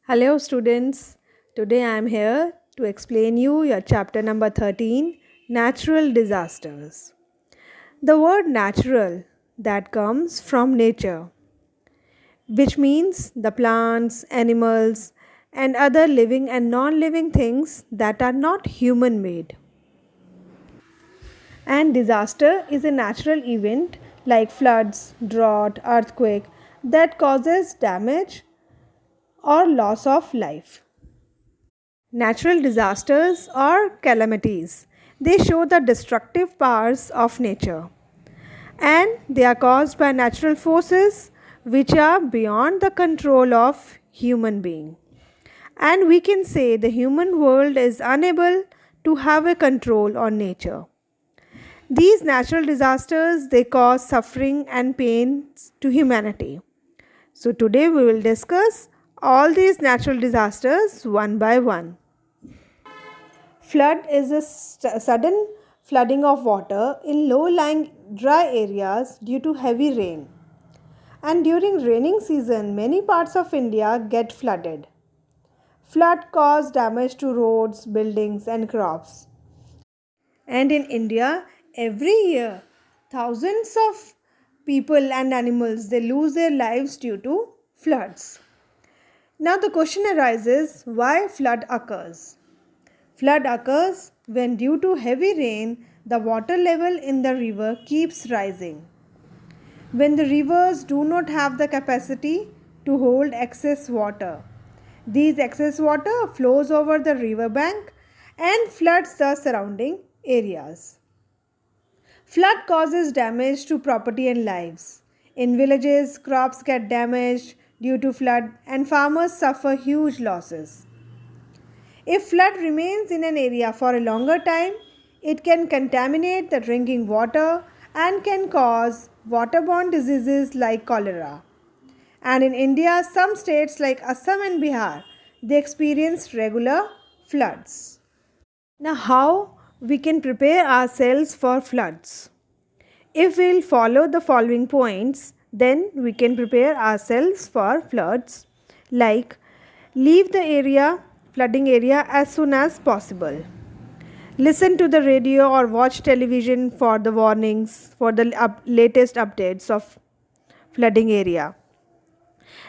Hello students. Today I am here to explain you your chapter number 13, Natural Disasters. The word natural that comes from nature, which means the plants, animals and other living and non-living things that are not human made. And disaster is a natural event like floods, drought, earthquake that causes damage or loss of life. Natural disasters or calamities. They show the destructive powers of nature and they are caused by natural forces which are beyond the control of human being. And we can say the human world is unable to have a control on nature. These natural disasters they cause suffering and pain to humanity. So today we will discuss all these natural disasters one by one. Flood is a sudden flooding of water in low-lying dry areas due to heavy rain. And during raining season, many parts of India get flooded. Flood cause damage to roads, buildings and crops. And in India, every year, thousands of people and animals they lose their lives due to floods. Now the question arises, why flood occurs? Flood occurs when due to heavy rain, the water level in the river keeps rising. When the rivers do not have the capacity to hold excess water, these excess water flows over the river bank and floods the surrounding areas. Flood causes damage to property and lives. In villages, crops get damaged due to flood and farmers suffer huge losses. If flood remains in an area for a longer time, it can contaminate the drinking water and can cause waterborne diseases like cholera. And in India, some states like Assam and Bihar, they experience regular floods. Now, how we can prepare ourselves for floods? If we'll follow the following points, then we can prepare ourselves for floods like leave the flooding area as soon as possible. Listen to the radio or watch television for the warnings for the latest updates of flooding area.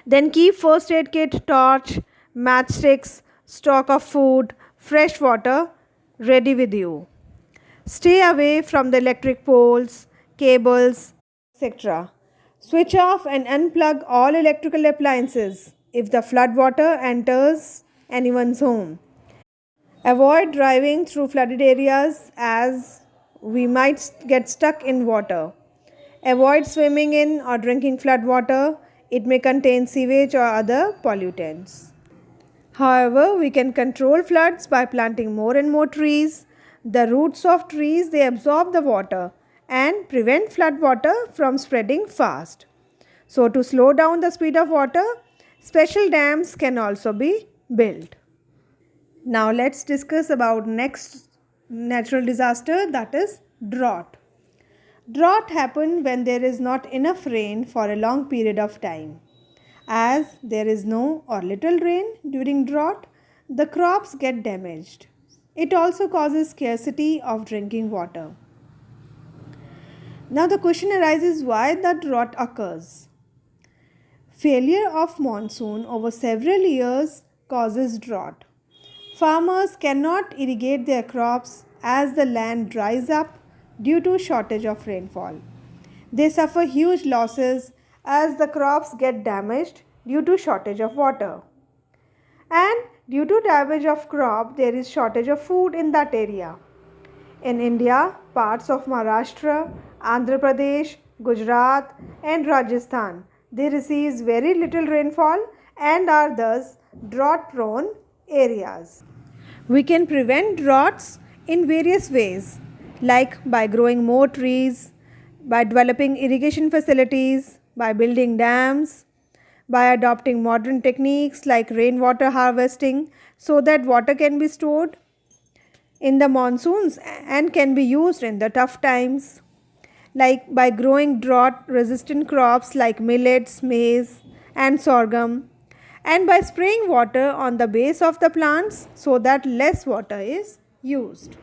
Then keep first aid kit, torch, matchsticks, stock of food, fresh water ready with you. Stay away from the electric poles, cables, etc. Switch off and unplug all electrical appliances if the flood water enters anyone's home. Avoid driving through flooded areas as we might get stuck in water. Avoid swimming in or drinking flood water. It may contain sewage or other pollutants. However, we can control floods by planting more and more trees. The roots of trees they absorb the water and prevent flood water from spreading fast. So to slow down the speed of water, special dams can also be built. Now let's discuss about next natural disaster, that is drought. Drought happens when there is not enough rain for a long period of time. As there is no or little rain during drought, the crops get damaged. It also causes scarcity of drinking water. Now the question arises, why the drought occurs? Failure of monsoon over several years causes drought. Farmers cannot irrigate their crops as the land dries up due to shortage of rainfall. They suffer huge losses as the crops get damaged due to shortage of water. And due to damage of crop, there is shortage of food in that area. In India, parts of Maharashtra, Andhra Pradesh, Gujarat and Rajasthan, they receive very little rainfall and are thus drought prone areas. We can prevent droughts in various ways, like by growing more trees, by developing irrigation facilities, by building dams, by adopting modern techniques like rainwater harvesting so that water can be stored in the monsoons and can be used in the tough times, like by growing drought resistant crops like millets, maize and sorghum, and by spraying water on the base of the plants so that less water is used.